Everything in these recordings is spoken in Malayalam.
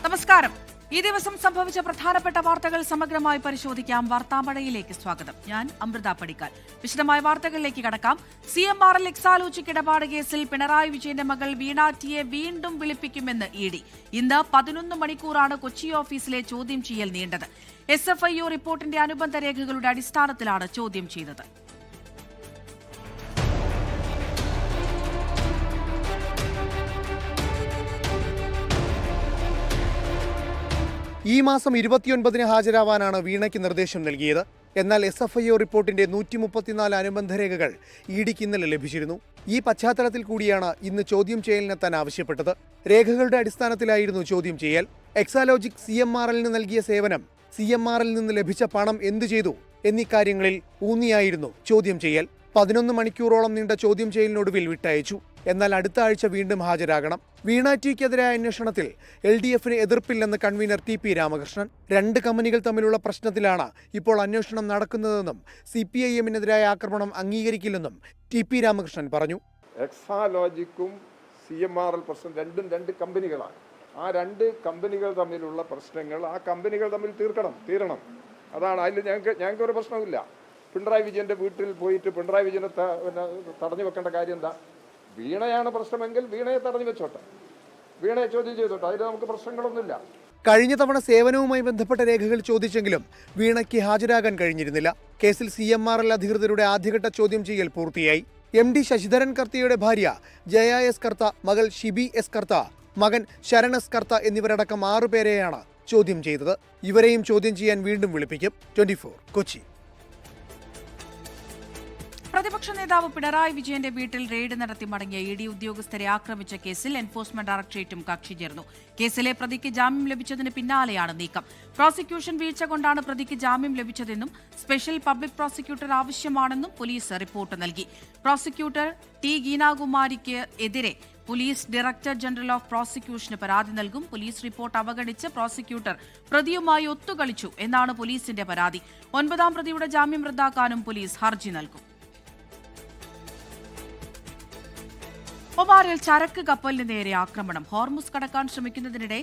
നമസ്കാരം. ഈ ദിവസം സംഭവിച്ച പ്രധാനപ്പെട്ട വാർത്തകൾ സമഗ്രമായി പരിശോധിക്കാം. വാർത്താമഴയിലേക്ക് സ്വാഗതം. ഞാൻ അമൃത പടിക്കാൽ. വിശദമായ വാർത്തകളിലേക്ക് കടക്കാം. CMRL എക്സാലോജിക് ഇടപാട് കേസിൽ പിണറായി വിജയന്റെ മകൾ വീണ ടിയെ വീണ്ടും വിളിപ്പിക്കുമെന്ന് ED. ഇന്ന് 11 മണിക്കൂറാണ് കൊച്ചി ഓഫീസിലെ ചോദ്യം ചെയ്യൽ നീണ്ടത്. SFIO റിപ്പോർട്ടിന്റെ അനുബന്ധ രേഖകളുടെ അടിസ്ഥാനത്തിലാണ് ചോദ്യം ചെയ്തത്. ഈ മാസം 29-ന് ഹാജരാവാനാണ് വീണയ്ക്ക് നിർദ്ദേശം നൽകിയത്. എന്നാൽ SFIO റിപ്പോർട്ടിന്റെ 134 അനുബന്ധ രേഖകൾ EDക്ക് ഇന്നലെ ലഭിച്ചിരുന്നു. ഈ പശ്ചാത്തലത്തിൽ കൂടിയാണ് ഇന്ന് ചോദ്യം ചെയ്യലിനെത്താൻ ആവശ്യപ്പെട്ടത്. രേഖകളുടെ അടിസ്ഥാനത്തിലായിരുന്നു ചോദ്യം ചെയ്യൽ. എക്സാലോജിക് CMRLന് നൽകിയ സേവനം, CMRL നിന്ന് ലഭിച്ച പണം എന്തു ചെയ്തു എന്നീ കാര്യങ്ങളിൽ ഊന്നിയായിരുന്നു ചോദ്യം ചെയ്യൽ. 11 മണിക്കൂറോളം നീണ്ട ചോദ്യം ചെയ്യലിനൊടുവിൽ വിട്ടയച്ചു. എന്നാൽ അടുത്ത ആഴ്ച വീണ്ടും ഹാജരാകണം. വീണ ടിക്കെതിരായ അന്വേഷണത്തിൽ LDFന് എതിർപ്പില്ലെന്ന് കൺവീനർ TP രാമകൃഷ്ണൻ. 2 കമ്പനികൾ തമ്മിലുള്ള പ്രശ്നത്തിലാണ് ഇപ്പോൾ അന്വേഷണം നടക്കുന്നതെന്നും CPIMനെതിരായ ആക്രമണം അംഗീകരിക്കില്ലെന്നും TP രാമകൃഷ്ണൻ പറഞ്ഞു. എക്സാലോജിക്കും CMRL പ്രശ്നം രണ്ടും 2 കമ്പനികളാണ്. ആ 2 കമ്പനികൾ തമ്മിലുള്ള പ്രശ്നങ്ങൾ ആ കമ്പനികൾ തമ്മിൽ തീരണം. അതാണ്. അതിൽ ഞങ്ങൾക്ക് ഒരു പ്രശ്നമില്ല. പിണറായി വിജയന്റെ വീട്ടിൽ പോയിട്ട് പിണറായി വിജയനെ തടഞ്ഞു വെക്കേണ്ട കാര്യം എന്താ? വീണയാണ് പ്രശ്നമെങ്കിൽ വീണയെ തടഞ്ഞു വെച്ചോട്ടെ, വീണയെ ചോദ്യം ചെയ്തോട്ടെ. അതിൽ നമുക്ക് പ്രശ്നങ്ങളൊന്നുമില്ല. കഴിഞ്ഞ തവണ സേവനവുമായി ബന്ധപ്പെട്ട രേഖകൾ ചോദിച്ചെങ്കിലും വീണയ്ക്ക് ഹാജരാകാൻ കഴിഞ്ഞിരുന്നില്ല. കേസിൽ CMRL അധികൃതരുടെ ആദ്യഘട്ട ചോദ്യം ചെയ്യൽ പൂർത്തിയായി. MD ശശിധരൻ കർത്തയുടെ ഭാര്യ ജയ S കർത്ത, മകൾ ഷിബി S കർത്ത, മകൻ ശരൺ S കർത്ത എന്നിവരടക്കം 6 പേരെയാണ് ചോദ്യം ചെയ്തത്. ഇവരെയും ചോദ്യം ചെയ്യാൻ വീണ്ടും വിളിപ്പിക്കും. 24 കൊച്ചി. പ്രതിപക്ഷ നേതാവ് പിണറായി വിജയന്റെ വീട്ടിൽ റെയ്ഡ് നടത്തി മടങ്ങിയ ED ഉദ്യോഗസ്ഥരെ ആക്രമിച്ച കേസിൽ എൻഫോഴ്സ്മെന്റ് ഡയറക്ടറേറ്റും കക്ഷി ചേർന്നു. കേസിലെ പ്രതിക്ക് ജാമ്യം ലഭിച്ചതിന് പിന്നാലെയാണ് നീക്കം. പ്രോസിക്യൂഷൻ വീഴ്ച കൊണ്ടാണ് പ്രതിക്ക് ജാമ്യം ലഭിച്ചതെന്നും സ്പെഷ്യൽ പബ്ലിക് പ്രോസിക്യൂട്ടർ ആവശ്യമാണെന്നും പോലീസ് റിപ്പോർട്ട് നൽകി. പ്രോസിക്യൂട്ടർ T ഗീനാകുമാരിക്ക് എതിരെ പോലീസ് ഡയറക്ടർ ജനറൽ ഓഫ് പ്രോസിക്യൂഷന് പരാതി നൽകും. പോലീസ് റിപ്പോർട്ട് അവഗണിച്ച് പ്രോസിക്യൂട്ടർ പ്രതിയുമായി ഒത്തുകളിച്ചു എന്നാണ് പോലീസിന്റെ പരാതി. 9ാം പ്രതിയുടെ ജാമ്യം റദ്ദാക്കാനും പോലീസ് ഹർജി നൽകും. ഒമാനിൽ ചരക്ക് കപ്പലിന് നേരെ ആക്രമണം. ഹോർമുസ് കടക്കാൻ ശ്രമിക്കുന്നതിനിടെ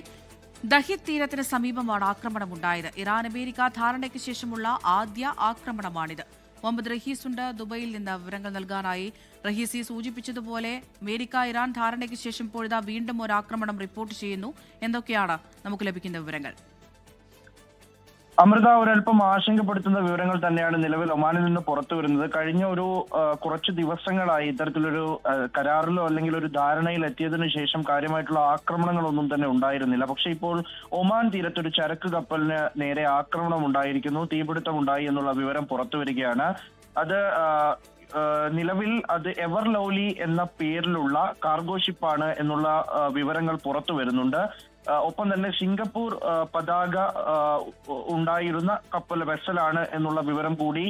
ദഹിദ് തീരത്തിന് സമീപമാണ് ആക്രമണമുണ്ടായത്. ഇറാൻ-അമേരിക്ക ധാരണയ്ക്ക് ശേഷമുള്ള ആദ്യ ആക്രമണമാണിത്. മുഹമ്മദ് റഹീസ് ഉണ്ട് ദുബൈയിൽ നിന്ന് വിവരങ്ങൾ നൽകാനായി. റഹീസി സൂചിപ്പിച്ചതുപോലെ അമേരിക്ക-ഇറാൻ ധാരണയ്ക്ക് ശേഷം ഇപ്പോഴിതാ വീണ്ടും ഒരു ആക്രമണം റിപ്പോർട്ട് ചെയ്യുന്നു. എന്തൊക്കെയാണ് നമുക്ക് ലഭിക്കുന്ന വിവരങ്ങൾ? അമൃത, ഒരൽപ്പം ആശങ്കപ്പെടുത്തുന്ന വിവരങ്ങൾ തന്നെയാണ് നിലവിൽ ഒമാനിൽ നിന്ന് പുറത്തു വരുന്നത്. കഴിഞ്ഞ കുറച്ച് ദിവസങ്ങളായി ഇത്തരത്തിലൊരു കരാറിലോ അല്ലെങ്കിൽ ഒരു ധാരണയിൽ എത്തിയതിനു ശേഷം കാര്യമായിട്ടുള്ള ആക്രമണങ്ങളൊന്നും തന്നെ ഉണ്ടായിരുന്നില്ല. പക്ഷെ ഇപ്പോൾ ഒമാൻ തീരത്തൊരു ചരക്ക് കപ്പലിന് നേരെ ആക്രമണം ഉണ്ടായിരിക്കുന്നു, തീപിടുത്തം ഉണ്ടായി എന്നുള്ള വിവരം പുറത്തു വരികയാണ്. അത് നിലവിൽ അത് എവർ ലവ്ലി എന്ന പേരിലുള്ള കാർഗോ ഷിപ്പാണ് എന്നുള്ള വിവരങ്ങൾ പുറത്തു വരുന്നുണ്ട്. ഒപ്പം തന്നെ സിംഗപ്പൂർ പതാക ഉണ്ടായിരുന്ന വെസലാണ് എന്നുള്ള വിവരം കൂടി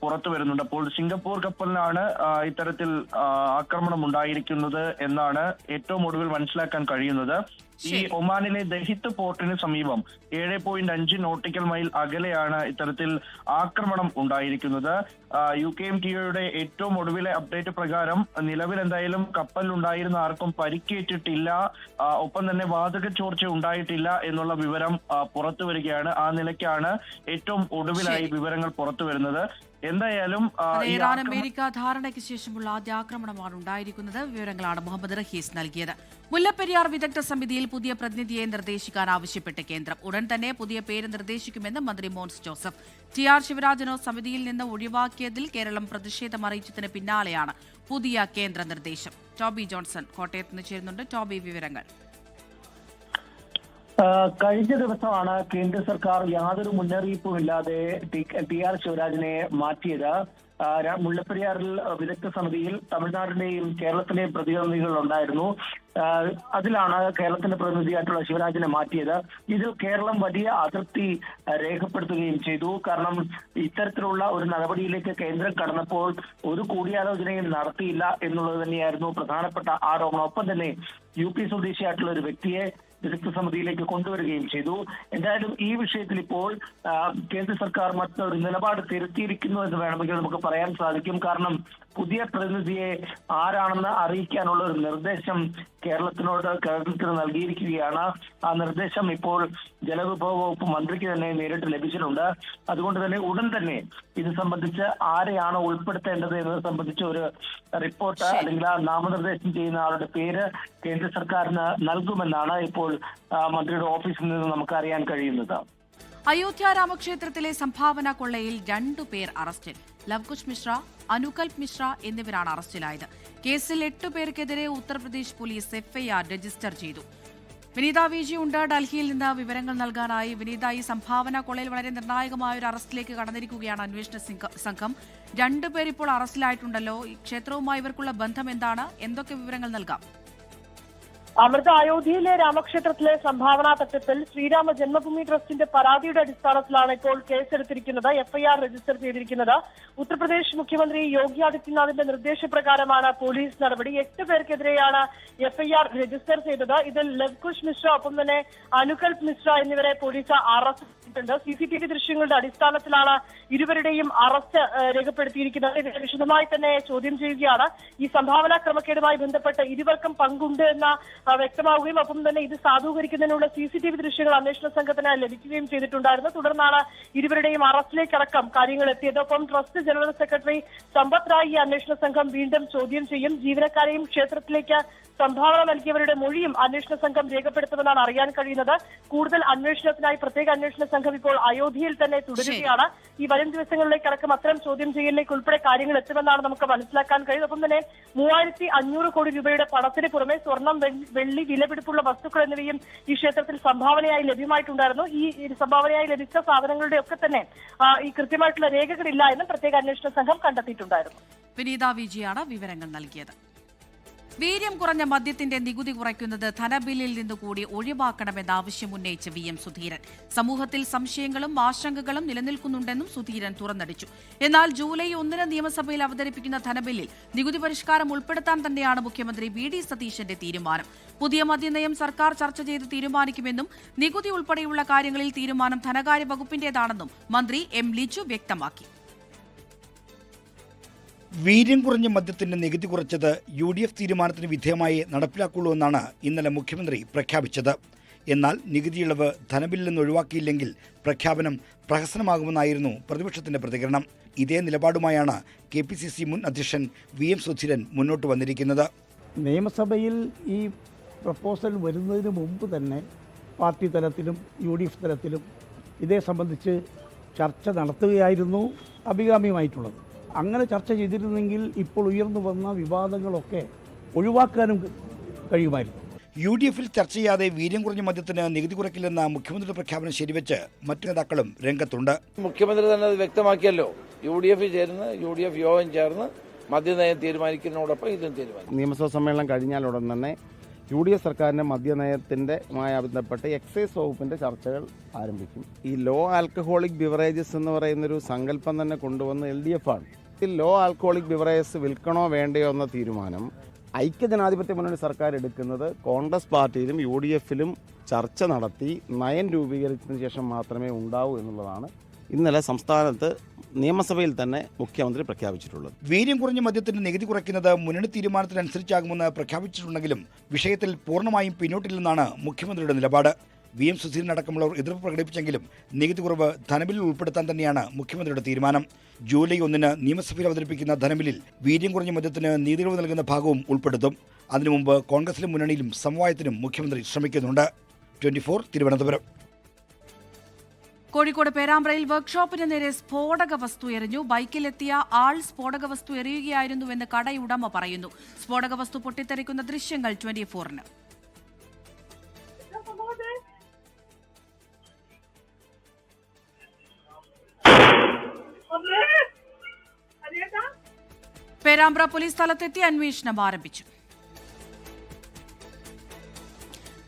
പുറത്തു വരുന്നുണ്ട്. അപ്പോൾ സിംഗപ്പൂർ കപ്പലിനാണ് ഇത്തരത്തിൽ ആക്രമണം ഉണ്ടായിരിക്കുന്നത് എന്നാണ് ഏറ്റവും ഒടുവിൽ മനസ്സിലാക്കാൻ കഴിയുന്നത്. ഈ ഒമാനിലെ ദഹിത്ത് പോർട്ടിന് സമീപം 7.5 നോട്ടിക്കൽ മൈൽ അകലെയാണ് ഇത്തരത്തിൽ ആക്രമണം ഉണ്ടായിരിക്കുന്നത്. UKMTOയുടെ ഏറ്റവും ഒടുവിലെ അപ്ഡേറ്റ് പ്രകാരം നിലവിൽ എന്തായാലും കപ്പലിലുണ്ടായിരുന്ന ആർക്കും പരിക്കേറ്റിട്ടില്ല, ഒപ്പം തന്നെ വാതക ചോർച്ച ഉണ്ടായിട്ടില്ല എന്നുള്ള വിവരം പുറത്തു വരികയാണ്. ആ നിലയ്ക്കാണ് ഏറ്റവും ഒടുവിലായി വിവരങ്ങൾ പുറത്തു വരുന്നത്. എന്തായാലും ഇറാൻ-അമേരിക്ക ധാരണയ്ക്ക് ശേഷമുള്ള ആദ്യ ആക്രമണമാണ് ഉണ്ടായിരിക്കുന്നത്. വിവരങ്ങളാണ് മുഹമ്മദ് റഹീസ് നൽകിയത്. മുല്ലപ്പെരിയാർ വിദഗ്ധ സമിതിയിൽ പുതിയ പ്രതിനിധിയെ നിർദ്ദേശിക്കാൻ ആവശ്യപ്പെട്ട് കേന്ദ്രം. ഉടൻ തന്നെ പുതിയ പേര് നിർദ്ദേശിക്കുമെന്ന് മന്ത്രി മോൻസ് ജോസഫ്. TR ശിവരാജനോ സമിതിയിൽ നിന്ന് ഒഴിവാക്കിയതിൽ കേരളം പ്രതിഷേധം അറിയിച്ചതിന് പിന്നാലെയാണ് പുതിയ കേന്ദ്ര നിർദ്ദേശം. ടോബി ജോൺസൺ കോട്ടയത്ത് നിന്ന് ചേരുന്നുണ്ട്. ടോബി, വിവരങ്ങൾ. കഴിഞ്ഞ ദിവസമാണ് കേന്ദ്ര സർക്കാർ യാതൊരു മുന്നറിയിപ്പുമില്ലാതെ TR ശിവരാജനെ മാറ്റിയത്. മുല്ലപ്പെരിയാറിൽ വിദഗ്ധ സമിതിയിൽ തമിഴ്നാടിന്റെയും കേരളത്തിലെയും പ്രതിനിധികൾ ഉണ്ടായിരുന്നു. അതിലാണ് കേരളത്തിന്റെ പ്രതിനിധിയായിട്ടുള്ള ശിവരാജനെ മാറ്റിയത്. ഇതിൽ കേരളം വലിയ അതൃപ്തി രേഖപ്പെടുത്തുകയും ചെയ്തു. കാരണം ഇത്തരത്തിലുള്ള ഒരു നടപടിയിലേക്ക് കേന്ദ്രം കടന്നപ്പോൾ ഒരു കൂടിയാലോചനയും നടത്തിയില്ല എന്നുള്ളത് തന്നെയായിരുന്നു പ്രധാനപ്പെട്ട ആരോപണം. ഒപ്പം തന്നെ UP സ്വദേശിയായിട്ടുള്ള ഒരു വ്യക്തിയെ വിദഗ്ധ സമിതിയിലേക്ക് കൊണ്ടുവരികയും ചെയ്തു. എന്തായാലും ഈ വിഷയത്തിൽ ഇപ്പോൾ കേന്ദ്ര സർക്കാർ മറ്റൊരു നിലപാട് തിരുത്തിയിരിക്കുന്നു എന്ന് വേണമെങ്കിൽ നമുക്ക് പറയാൻ സാധിക്കും. കാരണം പുതിയ പ്രതിനിധിയെ ആരാണെന്ന് അറിയിക്കാനുള്ള ഒരു നിർദ്ദേശം കേരളത്തിന് നൽകിയിരിക്കുകയാണ്. ആ നിർദ്ദേശം ഇപ്പോൾ ജലവിഭവ വകുപ്പ് മന്ത്രിക്ക് തന്നെ നേരിട്ട് ലഭിച്ചിട്ടുണ്ട്. അതുകൊണ്ട് തന്നെ ഉടൻ തന്നെ ഇത് സംബന്ധിച്ച് ആരെയാണ് ഉൾപ്പെടുത്തേണ്ടത് എന്നത് സംബന്ധിച്ച് ഒരു റിപ്പോർട്ട് അല്ലെങ്കിൽ ആ നാമനിർദ്ദേശം ചെയ്യുന്ന ആളുടെ പേര് കേന്ദ്ര സർക്കാരിന് നൽകുമെന്നാണ് ഇപ്പോൾ മന്ത്രിയുടെ ഓഫീസിൽ നിന്ന് നമുക്ക് അറിയാൻ കഴിയുന്നത്. അയോധ്യ രാമക്ഷേത്രത്തിലെ സംഭാവന കൊള്ളയിൽ 2 പേർ അറസ്റ്റിൽ. ലവ്കുശ് മിശ്ര, അനുകൽപ് മിശ്ര എന്നിവരാണ് അറസ്റ്റിലായത്. കേസിൽ 8 പേർക്കെതിരെ ഉത്തർപ്രദേശ് പോലീസ് എഫ്ഐആർ രജിസ്റ്റർ ചെയ്തു. വിനീത വിജി ഉണ്ട് ഡൽഹിയിൽ നിന്ന് വിവരങ്ങൾ നൽകാനായി. വിനീത, ഈ സംഭാവന കൊള്ളയിൽ വളരെ നിർണായകമായ ഒരു അറസ്റ്റിലേക്ക് കടന്നിരിക്കുകയാണ് അന്വേഷണ സംഘം. 2 പേർ ഇപ്പോൾ അറസ്റ്റിലായിട്ടുണ്ടല്ലോ. ഈ ക്ഷേത്രവുമായി ഇവർക്കുള്ള ബന്ധം എന്താണ്? എന്തൊക്കെ വിവരങ്ങൾ നൽകാം? അമൃത, അയോധ്യയിലെ രാമക്ഷേത്രത്തിലെ സംഭാവന തട്ടിപ്പിൽ ശ്രീരാമ ജന്മഭൂമി ട്രസ്റ്റിന്റെ പരാതിയുടെ അടിസ്ഥാനത്തിലാണ് ഇപ്പോൾ കേസെടുത്തിരിക്കുന്നത്, എഫ്ഐആർ രജിസ്റ്റർ ചെയ്തിരിക്കുന്നത്. ഉത്തർപ്രദേശ് മുഖ്യമന്ത്രി യോഗി ആദിത്യനാഥിന്റെ നിർദ്ദേശപ്രകാരമാണ് പോലീസ് നടപടി. 8 പേർക്കെതിരെയാണ് എഫ്ഐആർ രജിസ്റ്റർ ചെയ്തത്. ഇതിൽ ലവ്കുശ് മിശ്ര ഒപ്പം തന്നെ അനുകൽപ് മിശ്ര എന്നിവരെ പോലീസ് അറസ്റ്റ് ചെയ്തിട്ടുണ്ട്. CCTV ദൃശ്യങ്ങളുടെ അടിസ്ഥാനത്തിലാണ് ഇരുവരുടെയും അറസ്റ്റ് രേഖപ്പെടുത്തിയിരിക്കുന്നത്. ഇവരെ വിശദമായി തന്നെ ചോദ്യം ചെയ്യുകയാണ്. ഈ സംഭാവന ക്രമക്കേടുമായി ബന്ധപ്പെട്ട് ഇരുവർക്കും പങ്കുണ്ട് എന്ന വ്യക്തമാവുകയും ഒപ്പം തന്നെ ഇത് സാധൂകരിക്കുന്നതിനുള്ള CCTV ദൃശ്യങ്ങൾ അന്വേഷണ സംഘത്തിന് ലഭിക്കുകയും ചെയ്തിട്ടുണ്ടായിരുന്നു. തുടർന്നാണ് ഇരുവരുടെയും അറസ്റ്റിലേക്കടക്കം കാര്യങ്ങൾ എത്തിയത്. ഒപ്പം ട്രസ്റ്റ് ജനറൽ സെക്രട്ടറി സമ്പത് റായ് ഈ അന്വേഷണ സംഘം വീണ്ടും ചോദ്യം ചെയ്യും. ജീവനക്കാരെയും ക്ഷേത്രത്തിലേക്ക് സംഭാവന നൽകിയവരുടെ മൊഴിയും അന്വേഷണ സംഘം രേഖപ്പെടുത്തുമെന്നാണ് അറിയാൻ കഴിയുന്നത്. കൂടുതൽ അന്വേഷണത്തിനായി പ്രത്യേക അന്വേഷണ സംഘം ഇപ്പോൾ അയോധ്യയിൽ തന്നെ തുടരുകയാണ്. ഈ വരും ദിവസങ്ങളിലേക്കടക്കം അത്തരം ചോദ്യം ചെയ്യലിലേക്ക് ഉൾപ്പെടെ കാര്യങ്ങൾ എത്തുമെന്നാണ് നമുക്ക് മനസ്സിലാക്കാൻ കഴിയുന്നത്. ഒപ്പം തന്നെ 3500 കോടി രൂപയുടെ പണത്തിന് പുറമെ സ്വർണം, വെള്ളി, വിലപിടിപ്പുള്ള വസ്തുക്കൾ എന്നിവയും ഈ ക്ഷേത്രത്തിൽ സംഭാവനയായി ലഭ്യമായിട്ടുണ്ടായിരുന്നു. ഈ സംഭാവനയായി ലഭിച്ച സാധനങ്ങളുടെ ഒക്കെ തന്നെ ഈ കൃത്യമായിട്ടുള്ള രേഖകളില്ല എന്നും പ്രത്യേക അന്വേഷണ സംഘം കണ്ടെത്തിയിട്ടുണ്ടായിരുന്നു. വിനീത വിജിയാണ് വിവരങ്ങൾ നൽകിയത്. വീര്യം കുറഞ്ഞ മദ്യത്തിന്റെ നികുതി കുറയ്ക്കുന്നത് ധനബില്ലിൽ നിന്നുകൂടി ഒഴിവാക്കണമെന്ന ആവശ്യം ഉന്നയിച്ച് VM സുധീരൻ. സമൂഹത്തിൽ സംശയങ്ങളും ആശങ്കകളും നിലനിൽക്കുന്നുണ്ടെന്നും സുധീരൻ തുറന്നടിച്ചു. എന്നാൽ ജൂലൈ 1 നിയമസഭയിൽ അവതരിപ്പിക്കുന്ന ധനബില്ലിൽ നികുതി പരിഷ്കാരം ഉൾപ്പെടുത്താൻ തന്നെയാണ് മുഖ്യമന്ത്രി VD സതീശന്റെ തീരുമാനം. പുതിയ മദ്യനയം സർക്കാർ ചർച്ച ചെയ്ത് തീരുമാനിക്കുമെന്നും നികുതി ഉൾപ്പെടെയുള്ള കാര്യങ്ങളിൽ തീരുമാനം ധനകാര്യ വകുപ്പിന്റേതാണെന്നും മന്ത്രി M ലിജു വ്യക്തമാക്കി. വീര്യം കുറഞ്ഞ മദ്യത്തിന്റെ നികുതി കുറച്ചത് UDF തീരുമാനത്തിന് വിധേയമായി നടപ്പിലാക്കുള്ളൂ എന്നാണ് ഇന്നലെ മുഖ്യമന്ത്രി പ്രഖ്യാപിച്ചത്. എന്നാൽ നികുതി ഇളവ് ധനബില്ലിൽ നിന്ന് ഒഴിവാക്കിയില്ലെങ്കിൽ പ്രഖ്യാപനം പ്രഹസനമാകുമെന്നായിരുന്നു പ്രതിപക്ഷത്തിന്റെ പ്രതികരണം. ഇതേ നിലപാടുമായാണ് KPCC മുൻ അധ്യക്ഷൻ VM സുധീരൻ മുന്നോട്ട് വന്നിരിക്കുന്നത്. നിയമസഭയിൽ ഈ പ്രപ്പോസൽ വരുന്നതിന് മുമ്പ് തന്നെ പാർട്ടി തലത്തിലും UDF തലത്തിലും ഇതേ സംബന്ധിച്ച് ചർച്ച നടത്തുകയായിരുന്നു അഭികാമ്യമായിട്ടുള്ളത്. അങ്ങനെ ചർച്ച ചെയ്തിരുന്നെങ്കിൽ ഇപ്പോൾ ഉയർന്നു വന്ന വിവാദങ്ങളൊക്കെ ഒഴിവാക്കാനും കഴിയുമായിരുന്നു. UDFൽ ചർച്ച ചെയ്യാതെ വീര്യം കുറഞ്ഞ മദ്യത്തിന് നികുതി കുറയ്ക്കില്ലെന്ന മുഖ്യമന്ത്രിയുടെ പ്രഖ്യാപനം ശരിവെച്ച് മറ്റു നേതാക്കളും രംഗത്തുണ്ട്. മുഖ്യമന്ത്രി തന്നെ അത് വ്യക്തമാക്കിയല്ലോ. UDF ചേർന്ന് UDF യോഗം ചേർന്ന് മദ്യനയം തീരുമാനിക്കുന്നതോടൊപ്പം ഇതും തീരുമാനിക്കും. നിയമസഭാ സമ്മേളനം കഴിഞ്ഞാൽ ഉടൻ തന്നെ UDF സർക്കാരിൻ്റെ മദ്യനയത്തിൻ്റെമായി ബന്ധപ്പെട്ട് എക്സൈസ് വകുപ്പിൻ്റെ ചർച്ചകൾ ആരംഭിക്കും. ഈ ലോ ആൽക്കഹോളിക് ബിവറേജസ് എന്ന് പറയുന്നൊരു സങ്കല്പം തന്നെ കൊണ്ടുവന്ന് LDF ആണ്. ഈ ലോ ആൽക്കഹോളിക് ബിവറേജസ് വിൽക്കണോ വേണ്ടയോ എന്ന തീരുമാനം ഐക്യജനാധിപത്യ മുന്നണി സർക്കാർ എടുക്കുന്നത് കോൺഗ്രസ് പാർട്ടിയിലും UDFലും ചർച്ച നടത്തി നയം രൂപീകരിച്ചതിന് ശേഷം മാത്രമേ ഉണ്ടാവൂ എന്നുള്ളതാണ് ഇന്നലെ സംസ്ഥാനത്ത് നിയമസഭയിൽ തന്നെ മുഖ്യമന്ത്രി പ്രഖ്യാപിച്ചിട്ടുള്ളത്. വീര്യം കുറഞ്ഞ മദ്യത്തിന്റെ നികുതി കുറയ്ക്കുന്നത് മുന്നണി തീരുമാനത്തിനനുസരിച്ചാകുമെന്ന് പ്രഖ്യാപിച്ചിട്ടുണ്ടെങ്കിലും വിഷയത്തിൽ പൂർണ്ണമായും പിന്നോട്ടില്ലെന്നാണ് മുഖ്യമന്ത്രിയുടെ നിലപാട്. VM സുധീരൻ അടക്കമുള്ളവർ എതിർപ്പ് പ്രകടിപ്പിച്ചെങ്കിലും നികുതി കുറവ് ധനബില്ലിൽ ഉൾപ്പെടുത്താൻ തന്നെയാണ് മുഖ്യമന്ത്രിയുടെ തീരുമാനം. ജൂലൈ 1 നിയമസഭയിൽ അവതരിപ്പിക്കുന്ന ധനബില്ലിൽ വീര്യം കുറഞ്ഞ മദ്യത്തിന് നീതിയിളവ് നൽകുന്ന ഭാഗവും ഉൾപ്പെടുത്തും. അതിനു മുമ്പ് കോൺഗ്രസിലും മുന്നണിയിലും സമവായത്തിനും മുഖ്യമന്ത്രി ശ്രമിക്കുന്നുണ്ട്. 24 തിരുവനന്തപുരം. കോഴിക്കോട് പേരാമ്പ്രയിൽ വർക്ക്ഷോപ്പിന് നേരെ സ്ഫോടക വസ്തു എറിഞ്ഞു. ബൈക്കിലെത്തിയ ആൾ സ്ഫോടക വസ്തു എറിയുകയായിരുന്നുവെന്ന് കടയുടമ പറയുന്നു. സ്ഫോടക വസ്തു പൊട്ടിത്തെറിക്കുന്ന ദൃശ്യങ്ങൾ 24-ന്. പേരാമ്പ്ര പോലീസ് സ്ഥലത്തെത്തി അന്വേഷണം ആരംഭിച്ചു.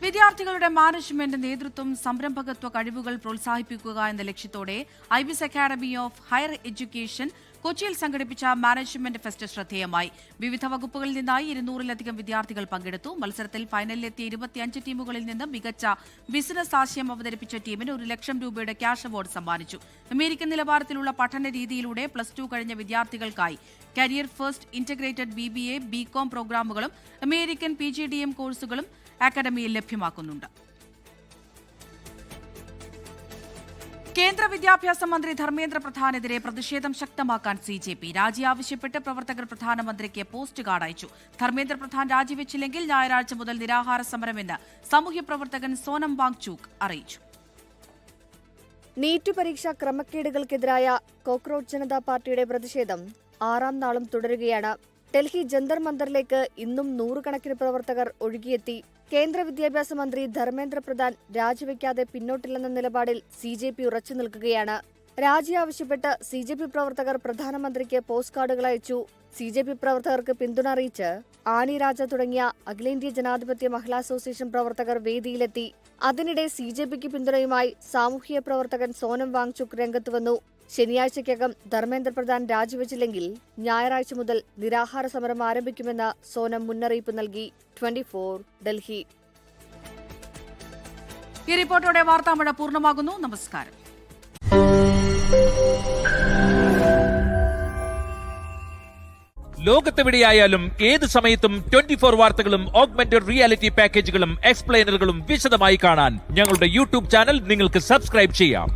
വിദ്യാർത്ഥികളുടെ മാനേജ്മെന്റ്, നേതൃത്വം, സംരംഭകത്വ കഴിവുകൾ പ്രോത്സാഹിപ്പിക്കുക എന്ന ലക്ഷ്യത്തോടെ IBS academy of higher education കൊച്ചിയിൽ സംഘടിപ്പിച്ച മാനേജ്മെന്റ് ഫെസ്റ്റ് ശ്രദ്ധേയമായി. വിവിധ വകുപ്പുകളിൽ നിന്നായി 200-ലധികം വിദ്യാർത്ഥികൾ പങ്കെടുത്തു. മത്സരത്തിൽ ഫൈനലിലെത്തിയ 25 ടീമുകളിൽ നിന്ന് മികച്ച ബിസിനസ് ആശയം അവതരിപ്പിച്ച ടീമിന് 1 ലക്ഷം രൂപയുടെ ക്യാഷ് അവാർഡ് സമ്മാനിച്ചു. അമേരിക്കൻ നിലവാരത്തിലുള്ള പഠന രീതിയിലൂടെ +2 കഴിഞ്ഞ വിദ്യാർത്ഥികൾക്കായി career first integrated BBA, BCom പ്രോഗ്രാമുകളും അമേരിക്കൻ PGDM കോഴ്സുകളും അക്കാദമിയിൽ ലഭ്യമാക്കുന്നുണ്ട്. കേന്ദ്ര വിദ്യാഭ്യാസ മന്ത്രി ധർമ്മേന്ദ്ര പ്രധാനെതിരെ പ്രതിഷേധം ശക്തമാക്കാൻ CJP. രാജി ആവശ്യപ്പെട്ട് പ്രവർത്തകർ പ്രധാനമന്ത്രിക്ക് പോസ്റ്റ് കാർഡ് അയച്ചു. ധർമ്മേന്ദ്ര പ്രധാൻ രാജിവെച്ചില്ലെങ്കിൽ ഞായറാഴ്ച മുതൽ നിരാഹാര സമരമെന്ന് സാമൂഹ്യ പ്രവർത്തകൻ സോനം വാങ്ചുക് അറിയിച്ചു. നീറ്റ് പരീക്ഷാ ക്രമക്കേടുകൾക്കെതിരായ കോക്രോച്ച് ജനതാ പാർട്ടിയുടെ പ്രതിഷേധം 6ാം നാളും തുടരുകയാണ്. ഡൽഹി ജന്തർ മന്ദറിലേക്ക് ഇന്നും 100 കണക്കിന് പ്രവർത്തകർ ഒഴുകിയെത്തി. കേന്ദ്ര വിദ്യാഭ്യാസ മന്ത്രി ധർമ്മേന്ദ്ര പ്രധാൻ രാജിവെക്കാതെ പിന്നോട്ടില്ലെന്ന നിലപാടിൽ CJP ഉറച്ചു നിൽക്കുകയാണ്. രാജി ആവശ്യപ്പെട്ട് CJP പ്രവർത്തകർ പ്രധാനമന്ത്രിക്ക് പോസ്റ്റ് കാർഡുകൾ അയച്ചു. CJP പ്രവർത്തകർക്ക് പിന്തുണ അറിയിച്ച് ആനി രാജ തുടങ്ങിയ അഖിലേന്ത്യാ ജനാധിപത്യ മഹിളാ അസോസിയേഷൻ പ്രവർത്തകർ വേദിയിലെത്തി. അതിനിടെ CJPക്ക് പിന്തുണയുമായി സാമൂഹ്യ പ്രവർത്തകൻ സോനം വാങ്ചുക് രംഗത്ത് വന്നു. ശനിയാഴ്ചയ്ക്കകം ധർമ്മേന്ദ്ര പ്രധാൻ രാജിവെച്ചില്ലെങ്കിൽ ഞായറാഴ്ച മുതൽ നിരാഹാര സമരം ആരംഭിക്കുമെന്ന് സോനം മുന്നറിയിപ്പ് നൽകി. 24 ഡൽഹി. ഈ റിപ്പോർട്ടോടെ വാർത്താമഴ പൂർണ്ണമാകുന്നു. നമസ്കാരം. ലോകത്തെവിടെയായാലും ഏത് സമയത്തും 24 വാർത്തകളും ഓഗ്മെന്റഡ് റിയാലിറ്റി പാക്കേജുകളും എക്സ്പ്ലെയിനറുകളും വിശദമായി കാണാൻ ഞങ്ങളുടെ YouTube ചാനൽ നിങ്ങൾക്ക് സബ്സ്ക്രൈബ് ചെയ്യാം.